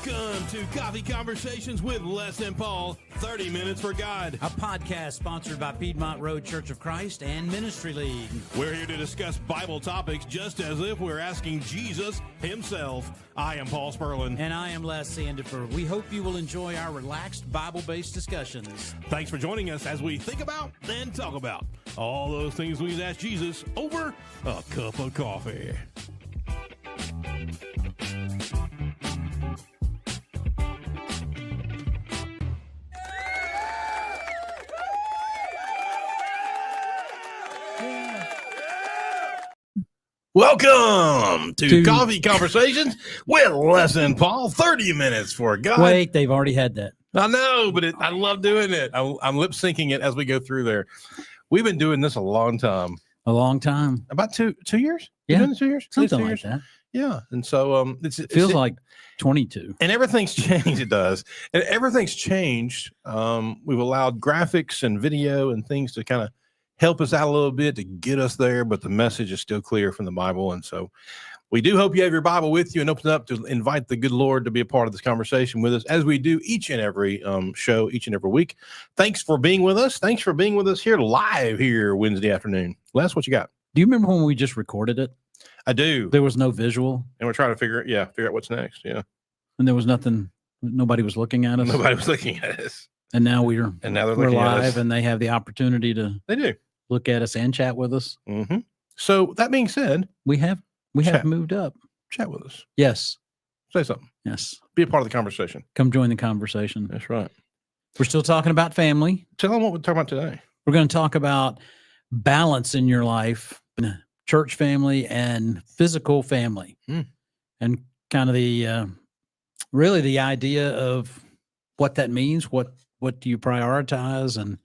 Welcome to Coffee Conversations with Les and Paul, 30 Minutes for God. A podcast sponsored by Piedmont Road Church of Christ and Ministry League. We're here to discuss Bible topics just as if we're asking Jesus himself. I am Paul Sperlin. And I am Les Sandifer. We hope you will enjoy our relaxed Bible-based discussions. Thanks for joining us as we think about and talk about all those things we ask Jesus over a cup of coffee. Welcome to Coffee Conversations with Les and Paul, 30 Minutes for God. Wait, they've already had that. I know, but I love doing it. I'm lip syncing it as we go through there. We've been doing this a long time. A long time. About two years? Yeah. Been 2 years? Something 2 like years? that. Yeah. And so it Feels like 22. and everything's changed. It does. And everything's changed. We've allowed graphics and video and things to kind of help us out a little bit to get us there, but the message is still clear from the Bible. And so we do hope you have your Bible with you and open it up to invite the good Lord to be a part of this conversation with us, as we do each and every show, each and every week. Thanks for being with us. Thanks for being with us here live here Wednesday afternoon. Les, what you got? Do you remember when we just recorded it? I do. There was no visual. And we're trying to figure out what's next. Yeah. And there was nothing. Nobody was looking at us. Nobody was looking at us. And now And now they're we're looking at us. live, and they have the opportunity to They do. look at us and chat with us. Mm-hmm. So that being said, We have Chat. moved up. chat with us. Yes. Say something. Yes. Be a part of the conversation. Come join the conversation. That's right. We're still talking about family. Tell them what we're talking about today. We're going to talk about balance in your life, church family and physical family, and kind of the really the idea of what that means. What do you prioritize? And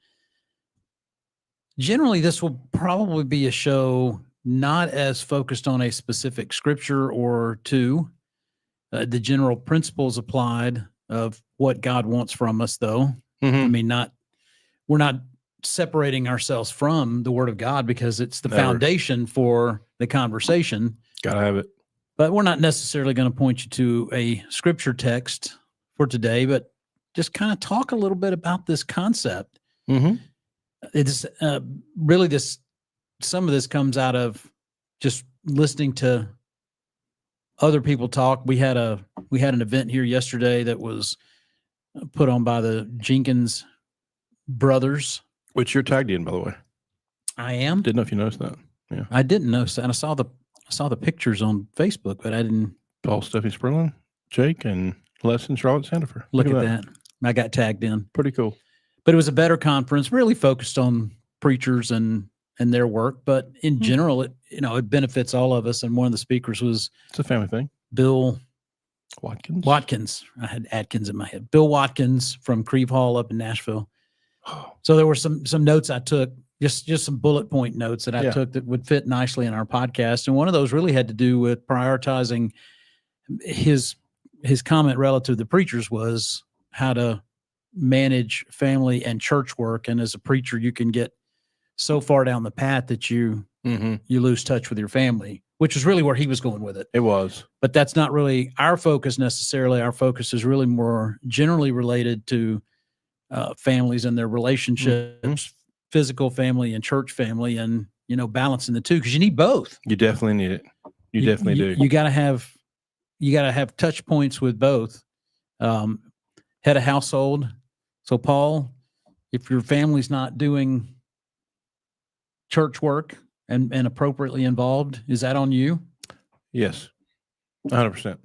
generally, this will probably be a show not as focused on a specific scripture or two. The general principles applied of what God wants from us, though. I mean, we're not separating ourselves from the Word of God, because it's the Never. foundation for the conversation. Gotta have it. But we're not necessarily going to point you to a scripture text for today, but just kind of talk a little bit about this concept. Mm-hmm. It's really some of this comes out of just listening to other people talk. We had an event here yesterday that was put on by the Jenkins brothers. Which you're tagged in, by the way. I am. Didn't know if you noticed that. Yeah. I didn't know. And I saw the pictures on Facebook, but I didn't Paul, Stephanie Sperlin, Jake, and Les and Charlotte Sandifer. look at that. I got tagged in. Pretty cool. But it was a better conference, really focused on preachers and their work. But in general, it benefits all of us. And one of the speakers was It's a family thing. Bill Watkins. I had Atkins in my head. Bill Watkins from Creve Hall up in Nashville. So there were some notes I took, just some bullet point notes that I took that would fit nicely in our podcast. And one of those really had to do with prioritizing. His comment relative to the preachers was how to manage family and church work. And as a preacher, you can get so far down the path that you lose touch with your family, which is really where he was going with it. It was. But that's not really our focus necessarily. Our focus is really more generally related to families and their relationships, physical family and church family, and, balancing the two, because you need both. You definitely need it. You definitely do. You got to have touch points with both. Head of household. So Paul, if your family's not doing church work and appropriately involved, is that on you? Yes. 100%.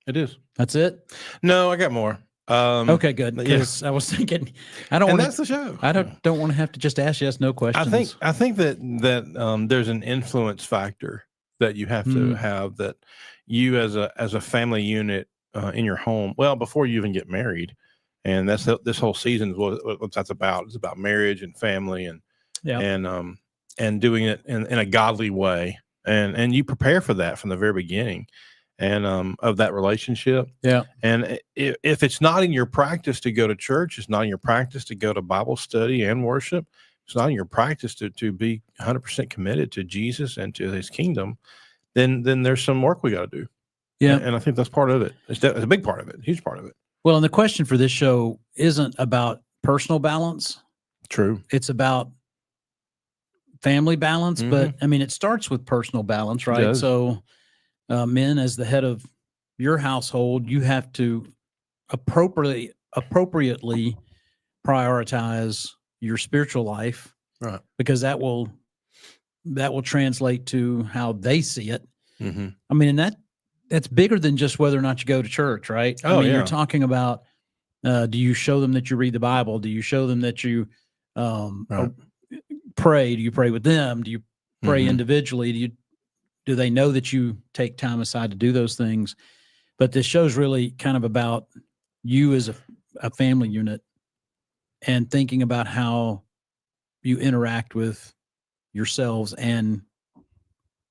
It is. That's it? No, I got more. Okay, good. Because I was thinking, that's the show. I don't want to have to just ask yes, no questions. I think that there's an influence factor that you have to have, that you as a family unit in your home, well, before you even get married, and this whole season is what that's about. It's about marriage and family and doing it in a godly way, and you prepare for that from the very beginning. And of that relationship. Yeah. And if it's not in your practice to go to church, it's not in your practice to go to Bible study and worship, it's not in your practice to be 100% committed to Jesus and to his kingdom, then there's some work we got to do. Yeah. And I think that's part of it. It's a big part of it, huge part of it. Well, and the question for this show isn't about personal balance. True. It's about family balance. Mhm. But I mean, it starts with personal balance, right? does. So, men, as the head of your household, you have to appropriately prioritize your spiritual life, Right. because that will translate to how they see it. Mm-hmm. I mean, and that's bigger than just whether or not you go to church, right? Oh, I mean, yeah. you're talking about, do you show them that you read the Bible? Do you show them that you Right. pray? Do you pray with them? Do you pray Mhm. individually? Do they know that you take time aside to do those things? But this show's really kind of about you as a family unit and thinking about how you interact with yourselves and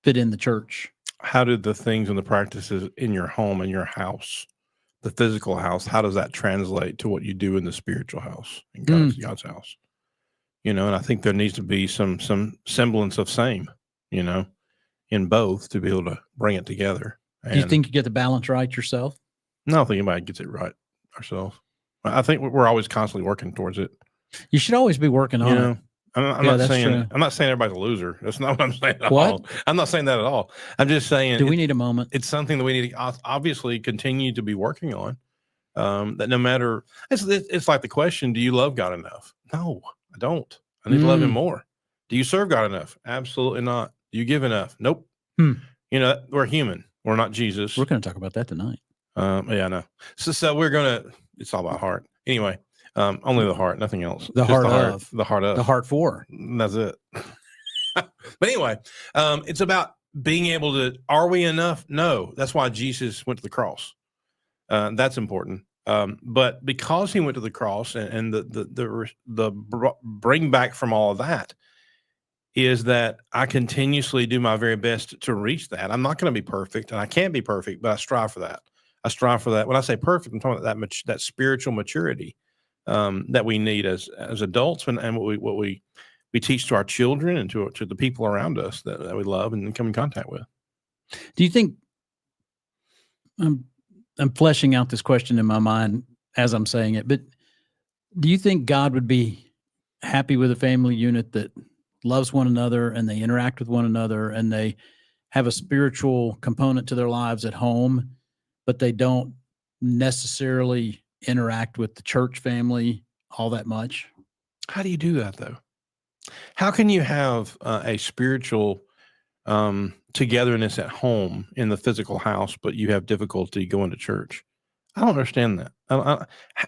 fit in the church. How did the things and the practices in your home, in your house, the physical house, how does that translate to what you do in the spiritual house, in God's house? And I think there needs to be some semblance of same, in both to be able to bring it together. Do you think you get the balance right yourself? No, I don't think anybody gets it right ourselves. I think we're always constantly working towards it. You should always be working on it. I'm not saying everybody's a loser. That's not what I'm saying at all. I'm not saying that at all. I'm just saying, do we need a moment? It's something that we need to obviously continue to be working on. That no matter, it's like the question: do you love God enough? No, I don't. I need to love Him more. Do you serve God enough? Absolutely not. Do you give enough? Nope. We're human. We're not Jesus. We're going to talk about that tonight. Yeah, I know. So we're gonna. It's all about heart. Anyway, only the heart, nothing else. The heart for. That's it. But anyway, it's about being able to. Are we enough? No. That's why Jesus went to the cross. That's important. But because He went to the cross, and the bring back from all of that is that I continuously do my very best to reach that. I'm not going to be perfect, and I can't be perfect, but I strive for that. When I say perfect, I'm talking about that spiritual maturity that we need as adults, and what we teach to our children and to the people around us that we love and come in contact with. Do you think, I'm fleshing out this question in my mind as I'm saying it, but do you think God would be happy with a family unit that loves one another and they interact with one another and they have a spiritual component to their lives at home, but they don't necessarily interact with the church family all that much? How do you do that, though? How can you have a spiritual togetherness at home in the physical house, but you have difficulty going to church? I don't understand that.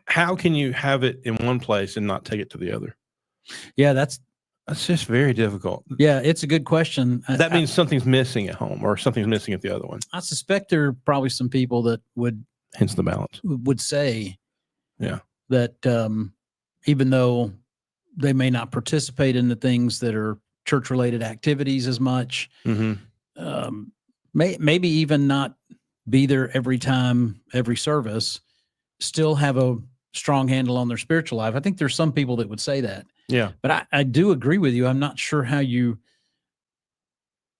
How can you have it in one place and not take it to the other? Yeah, that's just very difficult. Yeah, it's a good question. That means something's missing at home or something's missing at the other one. I suspect there are probably some people that would, hence the balance, would say, yeah, that even though they may not participate in the things that are church-related activities as much, maybe even not be there every time, every service, still have a strong handle on their spiritual life. I think there's some people that would say that. Yeah. But I do agree with you. I'm not sure how you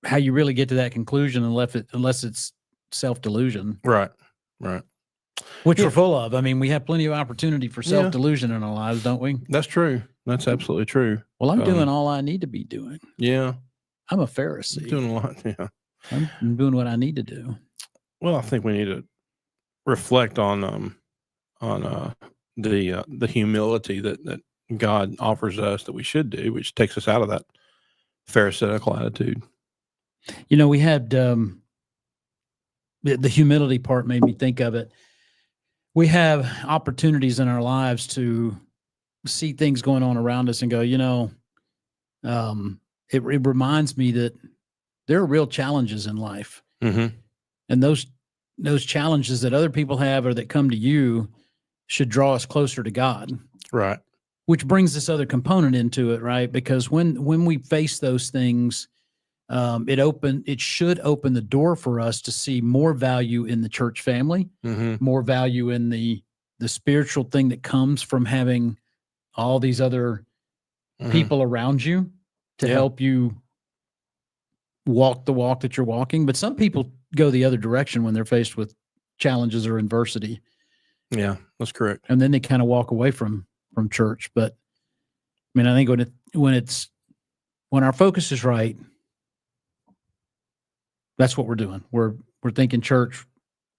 really get to that conclusion unless it's self-delusion. Right. Which we're full of. I mean, we have plenty of opportunity for self-delusion in our lives, don't we? That's true. That's absolutely true. Well, I'm doing all I need to be doing. Yeah. I'm a Pharisee. You're doing a lot. Yeah. I'm doing what I need to do. Well, I think we need to reflect on the humility that God offers us that we should do, which takes us out of that Pharisaical attitude. We had the humility part made me think of it. We have opportunities in our lives to see things going on around us and go, it reminds me that there are real challenges in life. Mm-hmm. And those challenges that other people have or that come to you should draw us closer to God. Right. Which brings this other component into it, right? Because when we face those things, it should open the door for us to see more value in the church family, more value in the spiritual thing that comes from having all these other people around you to help you walk the walk that you're walking. But some people go the other direction when they're faced with challenges or adversity. Yeah, that's correct. And then they kind of walk away from church. But I mean, I think when our focus is right, that's what we're doing. We're thinking church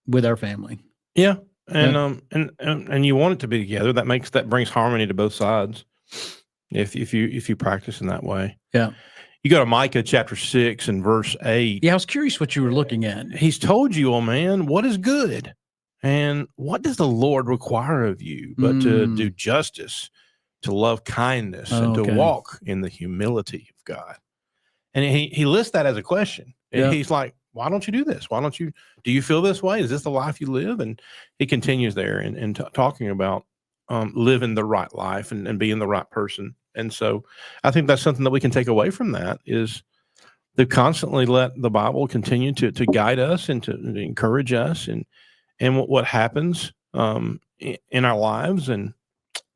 with our family. Yeah. And you want it to be together. That brings harmony to both sides. If you practice in that way. Yeah. You go to Micah chapter 6 and verse 8. Yeah, I was curious what you were looking at. He's told you, oh man, what is good? And what does the Lord require of you but to do justice, to love kindness, and to walk in the humility of God? And he lists that as a question. And he's like, why don't you do this? Do you feel this way? Is this the life you live? And he continues there and talking about living the right life and being the right person. And so I think that's something that we can take away from that is to constantly let the Bible continue to guide us and to encourage us and what happens in our lives and,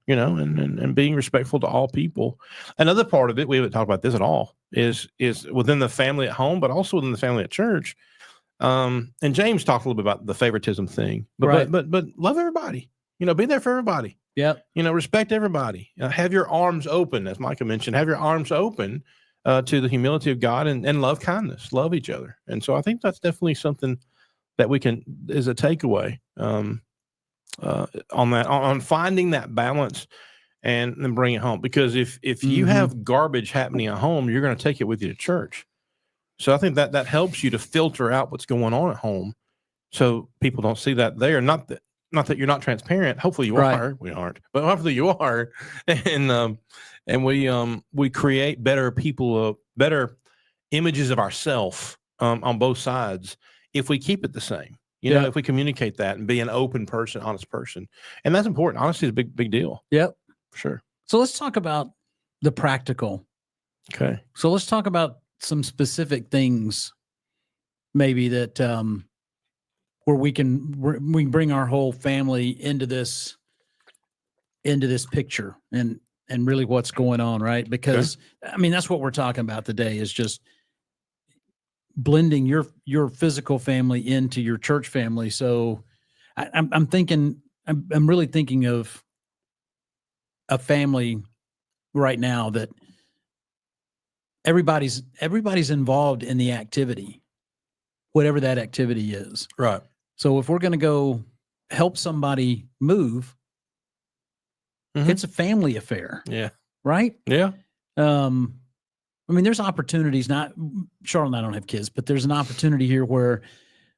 and being respectful to all people. Another part of it, we haven't talked about this at all, is within the family at home, but also within the family at church. And James talked a little bit about the favoritism thing, but love everybody, be there for everybody. Yeah. Respect everybody. Have your arms open, as Micah mentioned, have your arms open to the humility of God and love kindness, love each other. And so I think that's definitely something that is a takeaway on that, on finding that balance and then bring it home. Because if you have garbage happening at home, you're going to take it with you to church. So I think that helps you to filter out what's going on at home so people don't see that there. Not that you're not transparent. Hopefully you are. We aren't, but hopefully you are. And we create better better images of ourselves on both sides if we keep it the same. If we communicate that and be an open person, honest person. And that's important. Honesty is a big deal. Yep. Sure. So let's talk about the practical. Okay. So let's talk about some specific things maybe that where we can bring our whole family into this picture and really what's going on, right? Because I mean, that's what we're talking about today is just blending your physical family into your church family. So I'm really thinking of a family right now that everybody's involved in the activity, whatever that activity is. Right. So if we're going to go help somebody move, it's a family affair. Yeah. Right? Yeah. I mean, there's opportunities. Charlotte and I don't have kids, but there's an opportunity here where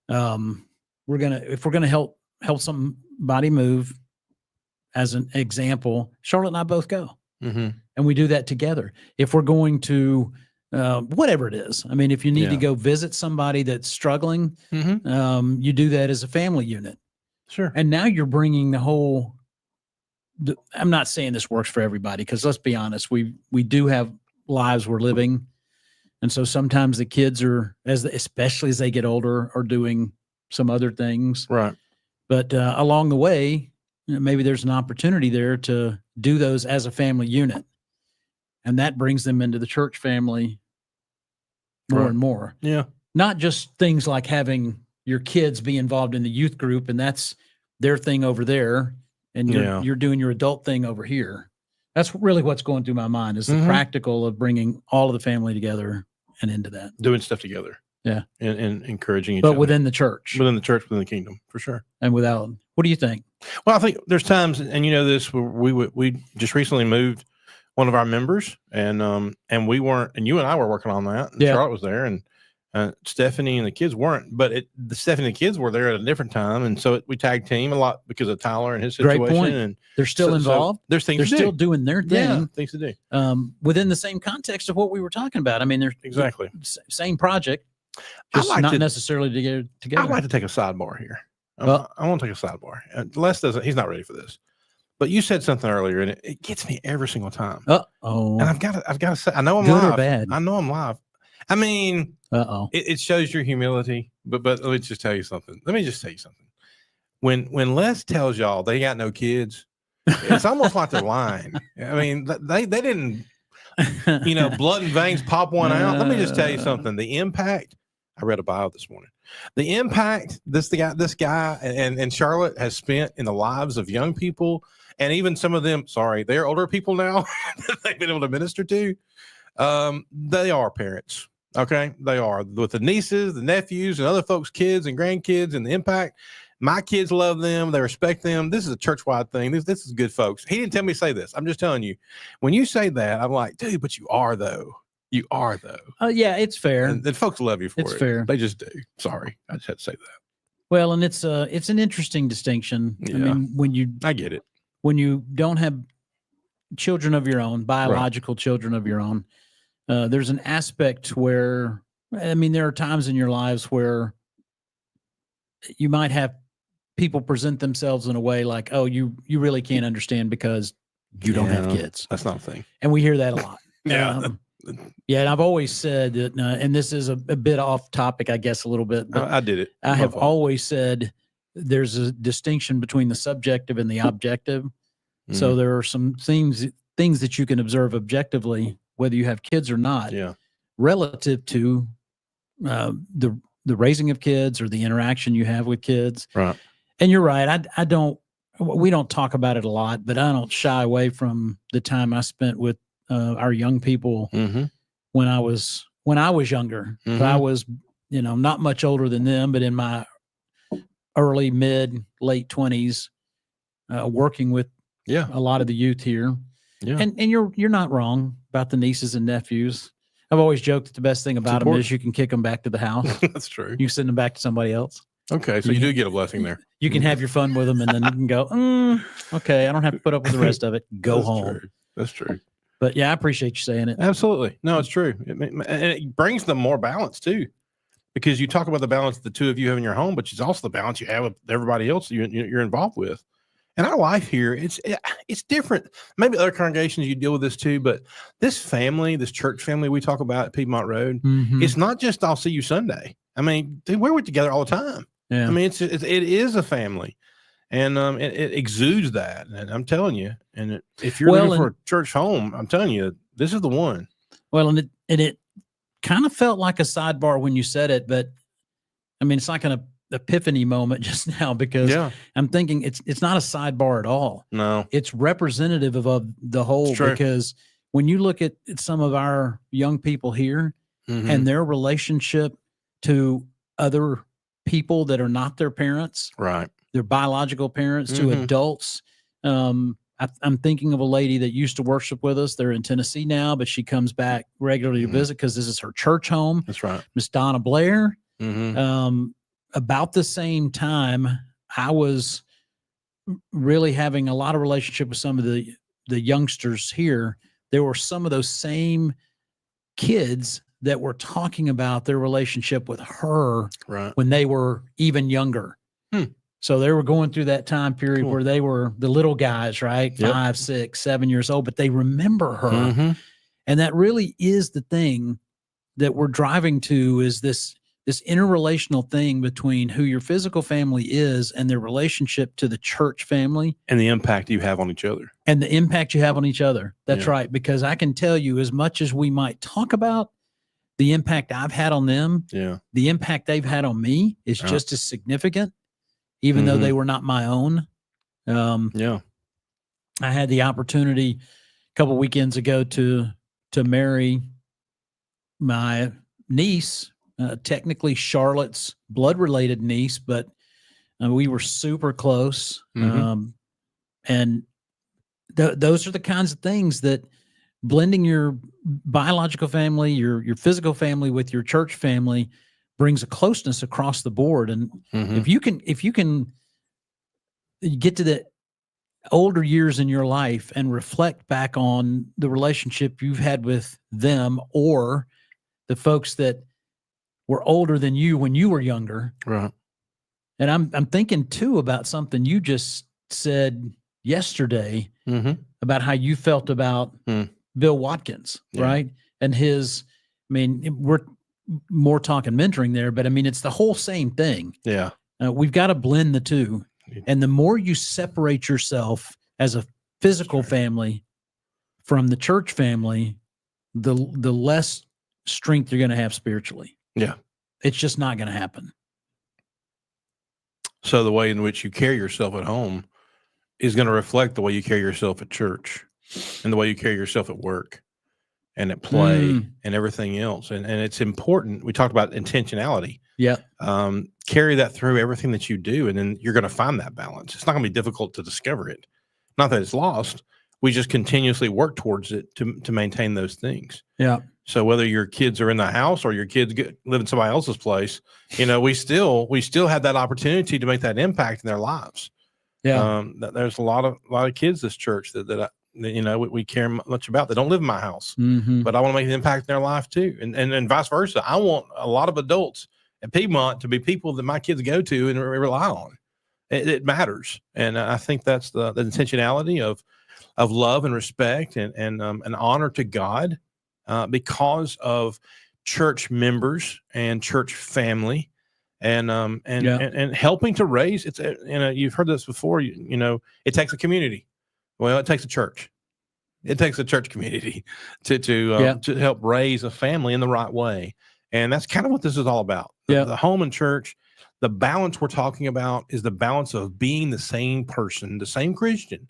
if we're gonna help somebody move, as an example, Charlotte and I both go, and we do that together. If we're going to whatever it is, I mean, if you need to go visit somebody that's struggling, you do that as a family unit. Sure. And now you're bringing the whole. I'm not saying this works for everybody because let's be honest, we do have lives we're living, and so sometimes the kids especially as they get older, are doing some other things. Right. But along the way, maybe there's an opportunity there to do those as a family unit, and that brings them into the church family more and more. Yeah. Not just things like having your kids be involved in the youth group, and that's their thing over there, and you're doing your adult thing over here. That's really what's going through my mind is the practical of bringing all of the family together and into that. Doing stuff together. Yeah. And encouraging each other. But within the church. Within the church, within the kingdom, for sure. And without. What do you think? Well, I think there's times, and this, we just recently moved one of our members, and we weren't, and you and I were working on that, and Charlotte was there, and Stephanie and the kids weren't, but Stephanie and the kids were there at a different time, and so we tag team a lot because of Tyler and his situation. Great point. And they're still involved. So there's things they're still doing their thing. Yeah, things to do. Within the same context of what we were talking about. I mean, they're exactly same project, just not necessarily together. I'd like to take a sidebar here. I want to take a sidebar. Les doesn't. He's not ready for this. But you said something earlier, and it gets me every single time. And I've got to say, I know I'm good live. Or bad. I know I'm live. I mean, it shows your humility. But let me just tell you something. When Les tells y'all they got no kids, it's almost like they're lying. I mean, they didn't, blood and veins pop one out. Let me just tell you something. The impact. I read a bio this morning. The impact this guy and Charlotte has spent in the lives of young people, and even some of them, sorry, they're older people now that they've been able to minister to. They are parents. Okay. They are, with the nieces, the nephews, and other folks' kids and grandkids, and the impact. My kids love them. They respect them. This is a church-wide thing. This is good, folks. He didn't tell me to say this. I'm just telling you. When you say that, I'm like, dude, but you are, though. You are, though. Yeah, it's fair. And folks love you for it. It's fair. They just do. Sorry. I just had to say that. Well, and it's an interesting distinction. Yeah. I mean, I get it. When you don't have children of your own, biological children of your own, there's an aspect where, I mean, there are times in your lives where you might have people present themselves in a way like, oh, you really can't understand because you don't have kids. That's not a thing. And we hear that a lot. Yeah. Yeah. And I've always said that, and this is a bit off topic, I guess, a little bit. But I did it. I have always said there's a distinction between the subjective and the objective. Mm-hmm. So there are some things that you can observe objectively, whether you have kids or not, relative to the raising of kids or the interaction you have with kids. Right. And you're right. We don't talk about it a lot, but I don't shy away from the time I spent with our young people when I was younger. Mm-hmm. So I was, not much older than them, but in my early, mid, late 20s, working with a lot of the youth here. Yeah. And you're not wrong about the nieces and nephews. I've always joked that the best thing about them is you can kick them back to the house. That's true. You can send them back to somebody else. Okay, so you do get a blessing there. You can have your fun with them, and then you can go, okay, I don't have to put up with the rest of it. Go home. True. That's true. But yeah, I appreciate you saying it. Absolutely. No, it's true. And it brings them more balance too, because you talk about the balance the two of you have in your home, but it's also the balance you have with everybody else you're involved with. And our life here, it's different. Maybe other congregations you deal with this too, but this family, this church family we talk about at Piedmont Road, it's not just I'll see you Sunday. I mean, dude, we're together all the time. Yeah. I mean, it is a family, and it exudes that. And I'm telling you, and if you're looking for a church home, I'm telling you, this is the one. Well, and it kind of felt like a sidebar when you said it, but I mean, it's like an epiphany moment just now, because I'm thinking it's not a sidebar at all. No, it's representative of the whole, because when you look at some of our young people here and their relationship to other people that are not their parents, right? Their biological parents, to adults. I'm thinking of a lady that used to worship with us. They're in Tennessee now, but she comes back regularly to visit because this is her church home. That's right. Miss Donna Blair. About the same time, I was really having a lot of relationship with some of the youngsters here. There were some of those same kids that were talking about their relationship with her when they were even younger. So they were going through that time period where they were the little guys, right? 5, 6, 7 years old, but they remember her. And that really is the thing that we're driving to, is this interrelational thing between who your physical family is and their relationship to the church family. And the impact you have on each other. And the impact you have on each other. That's right. Because I can tell you, as much as we might talk about the impact I've had on them, the impact they've had on me is just as significant, even though they were not my own. I had the opportunity a couple weekends ago to marry my niece, technically Charlotte's blood-related niece, but we were super close. And those are the kinds of things that blending your biological family, your physical family with your church family brings a closeness across the board. And if you can get to the older years in your life and reflect back on the relationship you've had with them, or the folks that were older than you when you were younger. Right. And I'm thinking too about something you just said yesterday about how you felt about Bill Watkins, right? And his, I mean, we're more talking mentoring there, but I mean, it's the whole same thing. Yeah. We've got to blend the two. And the more you separate yourself as a physical family from the church family, the less strength you're going to have spiritually. Yeah. It's just not going to happen. So the way in which you carry yourself at home is going to reflect the way you carry yourself at church and the way you carry yourself at work and at play and everything else. And it's important. We talked about intentionality. Yeah. Carry that through everything that you do, and then you're going to find that balance. It's not going to be difficult to discover it. Not that it's lost. We just continuously work towards it to maintain those things. Yeah. So whether your kids are in the house or your kids live in somebody else's place, we still have that opportunity to make that impact in their lives. Yeah. There's a lot of kids this church that we care much about. They don't live in my house, but I want to make an impact in their life too, and vice versa. I want a lot of adults at Piedmont to be people that my kids go to and rely on. It matters, and I think that's the intentionality of love and respect and an honor to God, because of church members and church family, and helping to raise. It's you've heard this before. It takes a community. Well, it takes a church. It takes a church community to help raise a family in the right way, and that's kind of what this is all about. The home and church. The balance we're talking about is the balance of being the same person, the same Christian,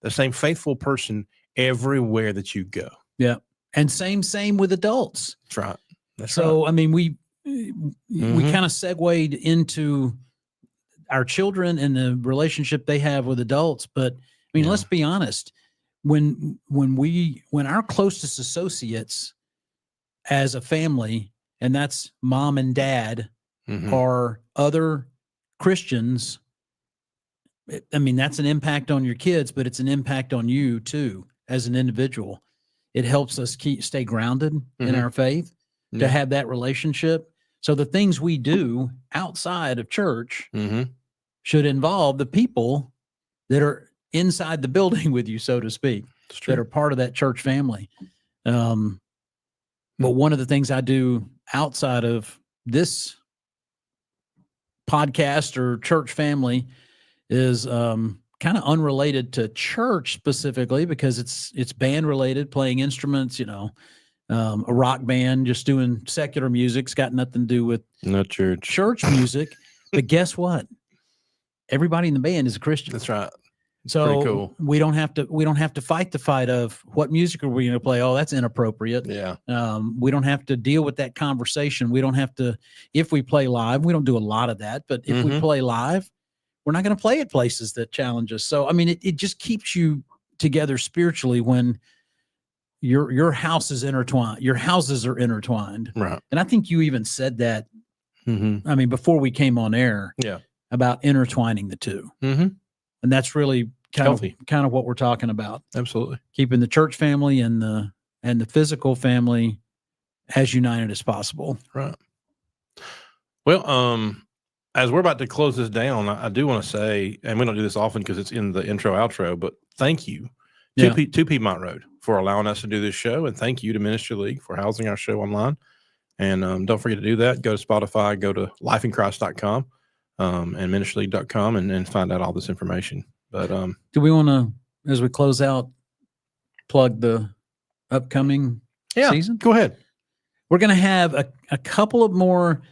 the same faithful person everywhere that you go. Yeah. And same with adults. That's right. So, I mean, we kind of segued into our children and the relationship they have with adults. But I mean, let's be honest, when our closest associates as a family, and that's mom and dad, are other Christians, I mean, that's an impact on your kids, but it's an impact on you too as an individual. It helps us stay grounded in our faith, to have that relationship. So the things we do outside of church should involve the people that are inside the building with you, so to speak, that are part of that church family. But one of the things I do outside of this podcast or church family is kind of unrelated to church specifically, because it's band related, playing instruments, a rock band, just doing secular music. It's got nothing to do with church music. But guess what? Everybody in the band is a Christian. That's right. So cool. we don't have to fight the fight of what music are we going to play. Oh, that's inappropriate. Yeah. We don't have to deal with that conversation. We don't have to, if we play live, we don't do a lot of that, but if we play live, we're not going to play at places that challenge us. So, I mean, it just keeps you together spiritually when your house is intertwined, your houses are intertwined. Right. And I think you even said that, I mean, before we came on air, about intertwining the two. And that's really kind of what we're talking about. Absolutely. Keeping the church family and the physical family as united as possible. Right. Well, as we're about to close this down, I do want to say, and we don't do this often because it's in the intro outro, but thank you to Piedmont Road for allowing us to do this show. And thank you to Ministry League for housing our show online. And don't forget to do that. Go to Spotify, go to lifeinchrist.com. And ministryleague.com and find out all this information. But do we want to, as we close out, plug the upcoming season? Go ahead. We're going to have a couple of more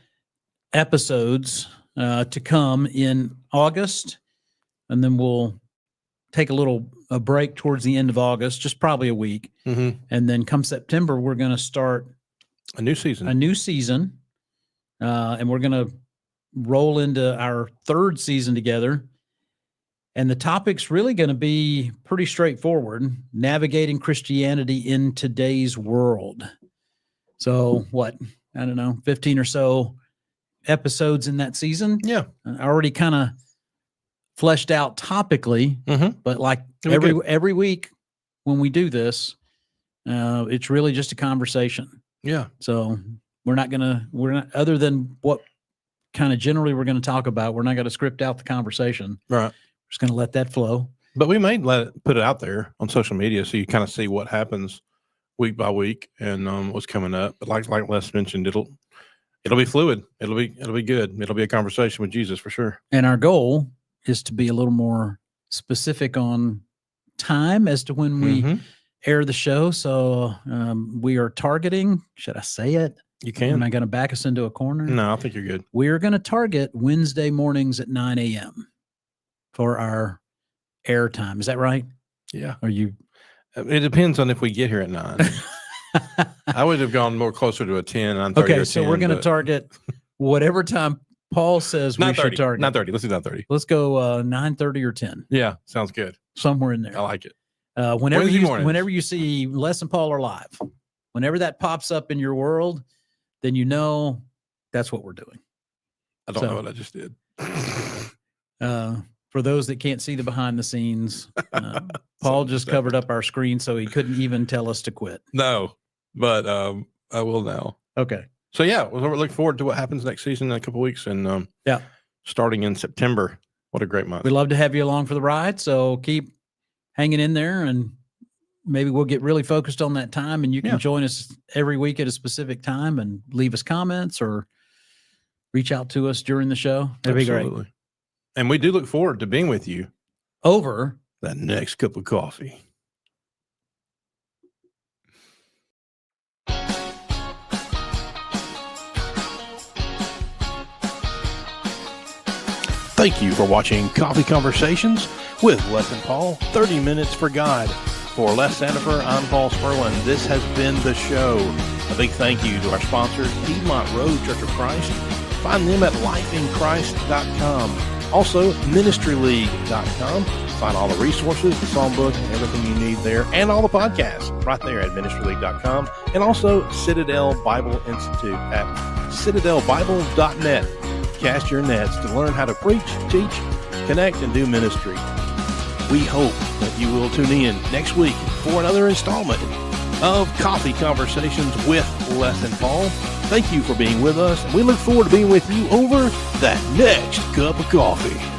episodes to come in August, and then we'll take a break towards the end of August, just probably a week. And then come September, we're going to start a new season, and we're going to roll into our third season together. And the topic's really going to be pretty straightforward: navigating Christianity in today's world. So what, I don't know, 15 or so episodes in that season. Yeah. Already kind of fleshed out topically, but like every week when we do this, it's really just a conversation. Yeah. So we're not, other than what kind of generally we're going to talk about, we're not going to script out the conversation. Right. We're just going to let that flow. But we may put it out there on social media so you kind of see what happens week by week and what's coming up. But like Les mentioned, it'll be fluid. It'll be good. It'll be a conversation with Jesus for sure. And our goal is to be a little more specific on time as to when we air the show. So we are targeting, should I say it? You Am can. I going to back us into a corner? No, I think you're good. We're going to target Wednesday mornings at 9 a.m. for our air time. Is that right? Yeah. Are you? It depends on if we get here at 9. I would have gone more closer to a 10, 9:30 Okay, or so 10, we're going to but target whatever time Paul says we should 9:30. target. 9:30. Let's do 9:30. Let's go 9:30 or 10, Yeah, sounds good. somewhere in there. I like it. Whenever Wednesday you mornings. whenever you see Les and Paul are live, whenever that pops up in your world, then you know that's what we're doing. I don't So- know what I just did. For those that can't see the behind the scenes, Paul just covered up our screen so he couldn't even tell us to quit. No, but I will now. Okay. So yeah, we're looking forward to what happens next season in a couple of weeks, and Yeah. starting in September. What a great month! We'd love to have you along for the ride. So keep hanging in there, and maybe we'll get really focused on that time, and you can Yeah. join us every week at a specific time and leave us comments or reach out to us during the show. That'd be great. Absolutely. And we do look forward to being with you Over. that next cup of coffee. Thank you for watching Coffee Conversations with Les and Paul, 30 Minutes for God. For Les Sandifer, I'm Paul Sperlin. This has been the show. A big thank you to our sponsor, Piedmont Road Church of Christ. Find them at lifeinchrist.com. Also, ministryleague.com. Find all the resources, the psalm book, and everything you need there, and all the podcasts right there at ministryleague.com. And also Citadel Bible Institute at citadelbible.net. Cast your nets to learn how to preach, teach, connect, and do ministry. We hope that you will tune in next week for another installment of Coffee Conversations with Les and Paul. Thank you for being with us, and we look forward to being with you over that next cup of coffee.